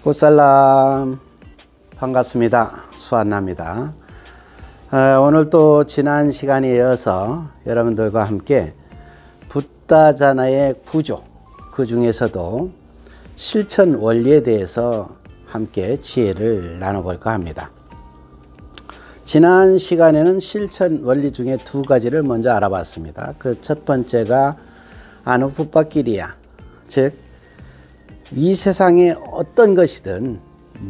굿살람 반갑습니다. 수한나입니다. 오늘 또 지난 시간에 이어서 여러분들과 함께 붓다자나의 구조, 그 중에서도 실천 원리에 대해서 함께 지혜를 나눠볼까 합니다. 지난 시간에는 실천 원리 중에 두 가지를 먼저 알아봤습니다. 그 첫 번째가 아누푸빠끼리야, 즉 이 세상에 어떤 것이든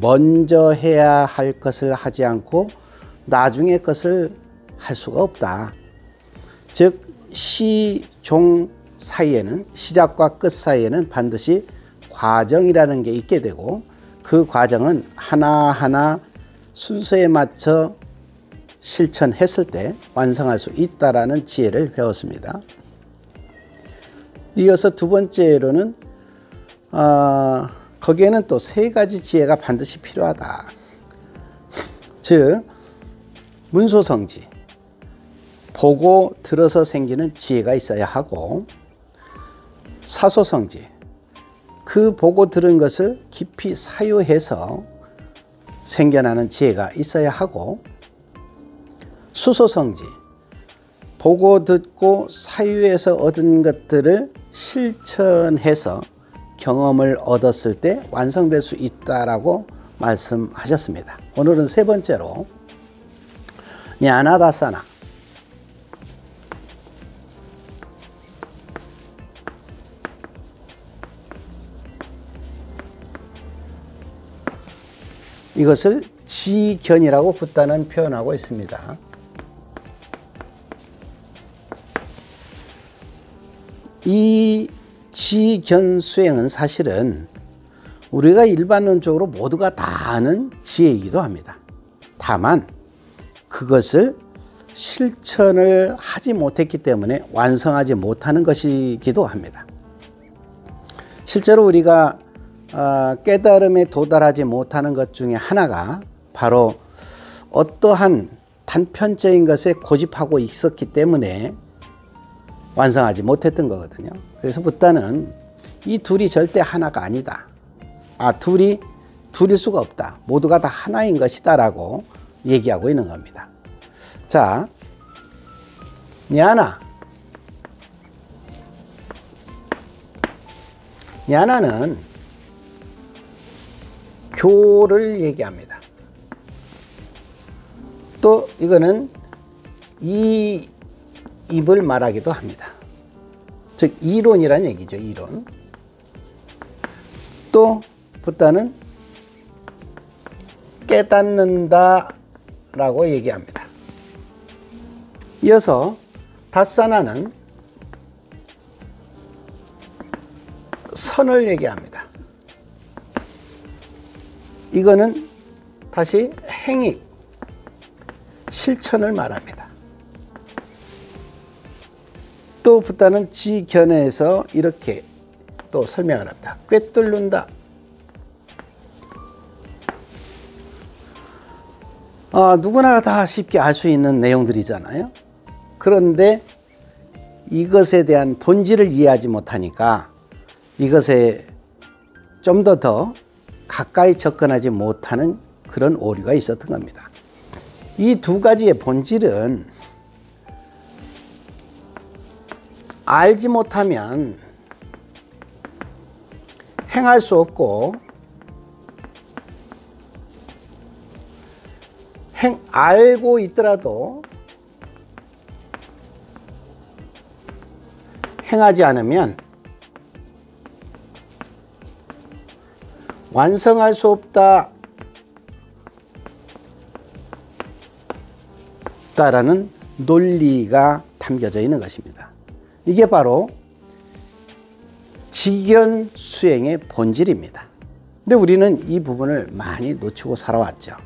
먼저 해야 할 것을 하지 않고 나중에 것을 할 수가 없다. 즉 시, 종 사이에는, 시작과 끝 사이에는 반드시 과정이라는 게 있게 되고, 그 과정은 하나하나 순서에 맞춰 실천했을 때 완성할 수 있다라는 지혜를 배웠습니다. 이어서 두 번째로는 거기에는 또 세 가지 지혜가 반드시 필요하다. 즉 문소성지, 보고 들어서 생기는 지혜가 있어야 하고, 사소성지, 그 보고 들은 것을 깊이 사유해서 생겨나는 지혜가 있어야 하고, 수소성지, 보고 듣고 사유해서 얻은 것들을 실천해서 경험을 얻었을 때 완성될 수 있다라고 말씀하셨습니다. 오늘은 세 번째로 냐나다사나, 이것을 지견이라고 붓다는 표현하고 있습니다. 이 지견 수행은 사실은 우리가 일반론적으로 모두가 다 아는 지혜이기도 합니다. 다만 그것을 실천을 하지 못했기 때문에 완성하지 못하는 것이기도 합니다. 실제로 우리가 깨달음에 도달하지 못하는 것 중에 하나가 바로 어떠한 단편적인 것에 고집하고 있었기 때문에 완성하지 못했던 거거든요. 그래서 붓다는 이 둘이 절대 하나가 아니다. 둘이 둘일 수가 없다. 모두가 다 하나인 것이다 라고 얘기하고 있는 겁니다. 자, 냐나는 교를 얘기합니다. 또 이거는 이 입을 말하기도 합니다. 즉 이론이란 얘기죠. 이론. 또 붓다는 깨닫는다 라고 얘기합니다. 이어서 다사나는 선을 얘기합니다. 이거는 다시 행위, 실천을 말합니다. 또 붓다는 지견에서 이렇게 또 설명을 합니다. 꿰뚫는다. 누구나 다 쉽게 알 수 있는 내용들이잖아요. 그런데 이것에 대한 본질을 이해하지 못하니까 이것에 좀 더 가까이 접근하지 못하는 그런 오류가 있었던 겁니다. 이 두 가지의 본질은 알지 못하면 행할 수 없고, 알고 있더라도 행하지 않으면 완성할 수 없다라는 논리가 담겨져 있는 것입니다. 이게 바로 지견 수행의 본질입니다. 근데 우리는 이 부분을 많이 놓치고 살아왔죠.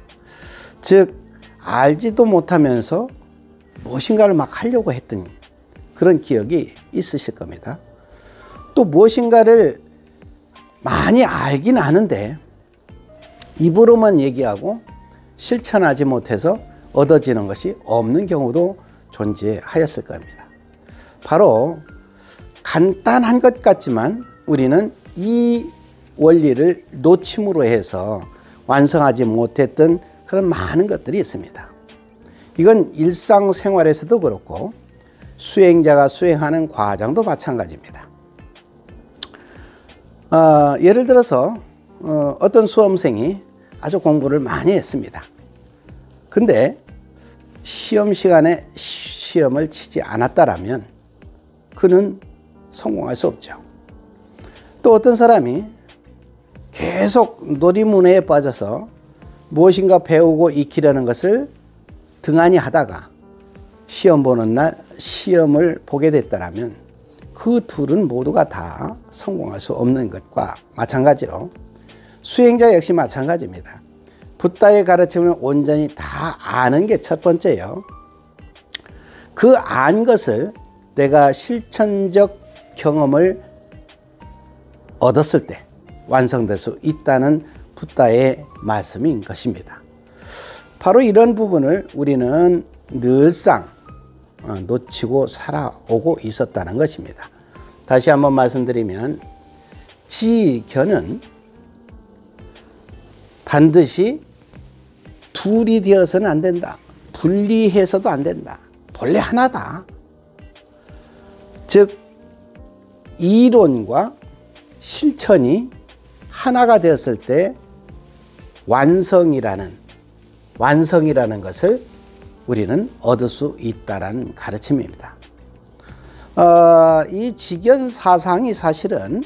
즉 알지도 못하면서 무엇인가를 막 하려고 했던 그런 기억이 있으실 겁니다. 또 무엇인가를 많이 알긴 아는데 입으로만 얘기하고 실천하지 못해서 얻어지는 것이 없는 경우도 존재하였을 겁니다. 바로 간단한 것 같지만 우리는 이 원리를 놓침으로 해서 완성하지 못했던 그런 많은 것들이 있습니다. 이건 일상생활에서도 그렇고 수행자가 수행하는 과정도 마찬가지입니다. 예를 들어서 어떤 수험생이 아주 공부를 많이 했습니다. 근데 시험 시간에 시험을 치지 않았다라면 그는 성공할 수 없죠. 또 어떤 사람이 계속 놀이문화에 빠져서 무엇인가 배우고 익히려는 것을 등한히 하다가 시험 보는 날 시험을 보게 됐다라면 그 둘은 모두가 다 성공할 수 없는 것과 마찬가지로 수행자 역시 마찬가지입니다. 붓다의 가르침을 온전히 다 아는 게 첫 번째예요. 그 안 것을 내가 실천적 경험을 얻었을 때 완성될 수 있다는 붓다의 말씀인 것입니다. 바로 이런 부분을 우리는 늘상 놓치고 살아오고 있었다는 것입니다. 다시 한번 말씀드리면 지견은 반드시 둘이 되어서는 안 된다. 분리해서도 안 된다. 본래 하나다. 즉 이론과 실천이 하나가 되었을 때 완성이라는 것을 우리는 얻을 수 있다는 가르침입니다. 이 지견 사상이 사실은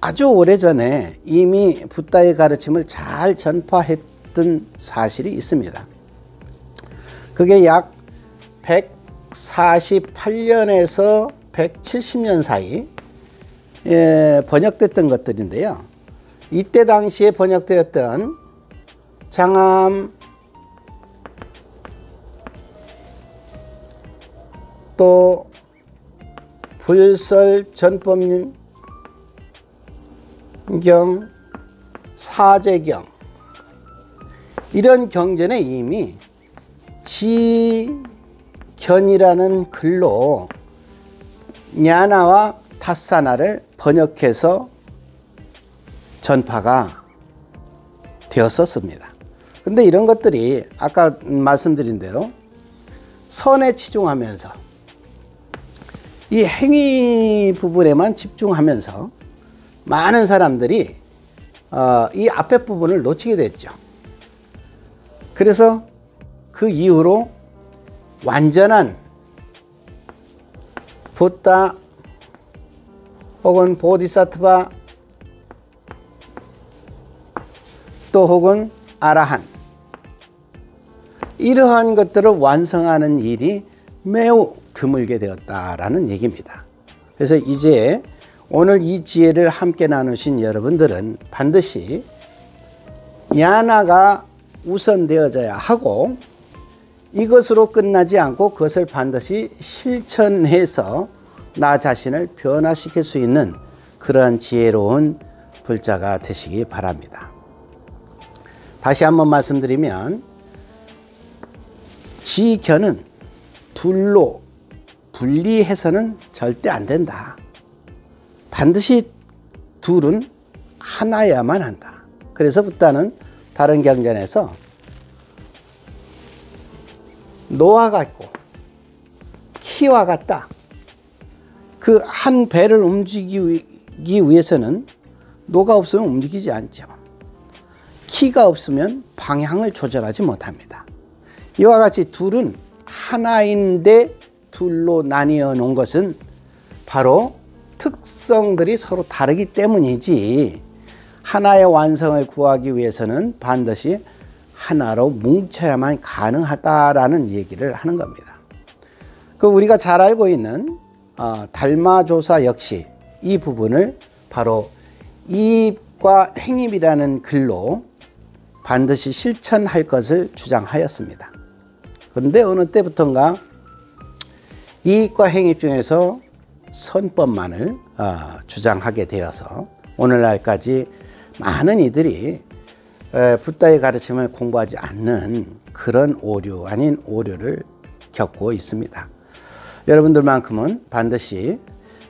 아주 오래전에 이미 붓다의 가르침을 잘 전파했던 사실이 있습니다. 그게 약 148년에서 170년 사이 번역됐던 것들인데요. 이때 당시에 번역되었던 장암, 또 불설 전법경, 사제경 이런 경전에 이미 지견이라는 글로 냐나와 타사나를 번역해서 전파가 되었었습니다. 근데 이런 것들이 아까 말씀드린 대로 선에 치중하면서 이 행위 부분에만 집중하면서 많은 사람들이 이 앞에 부분을 놓치게 됐죠. 그래서 그 이후로 완전한 붓다 혹은 보디사트바 또 혹은 아라한 이러한 것들을 완성하는 일이 매우 드물게 되었다라는 얘기입니다. 그래서 이제 오늘 이 지혜를 함께 나누신 여러분들은 반드시 냐나가 우선되어져야 하고 이것으로 끝나지 않고 그것을 반드시 실천해서 나 자신을 변화시킬 수 있는 그러한 지혜로운 불자가 되시기 바랍니다. 다시 한번 말씀드리면 지견은 둘로 분리해서는 절대 안 된다. 반드시 둘은 하나여야만 한다. 그래서 붓다는 다른 경전에서 노와 같고 키와 같다. 그 한 배를 움직이기 위해서는 노가 없으면 움직이지 않죠. 키가 없으면 방향을 조절하지 못합니다. 이와 같이 둘은 하나인데 둘로 나뉘어 놓은 것은 바로 특성들이 서로 다르기 때문이지 하나의 완성을 구하기 위해서는 반드시 하나로 뭉쳐야만 가능하다라는 얘기를 하는 겁니다. 그 우리가 잘 알고 있는 달마조사 역시 이 부분을 바로 이입과 행입이라는 글로 반드시 실천할 것을 주장하였습니다. 그런데 어느 때부턴가 이익과 행입 중에서 선법만을 주장하게 되어서 오늘날까지 많은 이들이 붓다의 가르침을 공부하지 않는 그런 오류 아닌 오류를 겪고 있습니다. 여러분들만큼은 반드시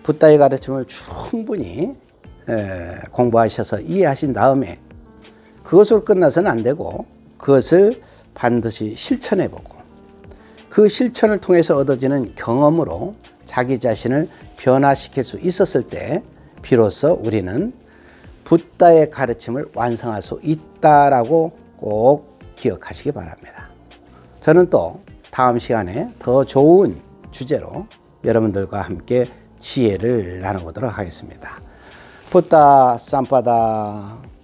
붓다의 가르침을 충분히 공부하셔서 이해하신 다음에 그것으로 끝나서는 안 되고 그것을 반드시 실천해보고 그 실천을 통해서 얻어지는 경험으로 자기 자신을 변화시킬 수 있었을 때 비로소 우리는 붓다의 가르침을 완성할 수 있다라고 꼭 기억하시기 바랍니다. 저는 또 다음 시간에 더 좋은 주제로 여러분들과 함께 지혜를 나눠보도록 하겠습니다. 붓다 쌈바다.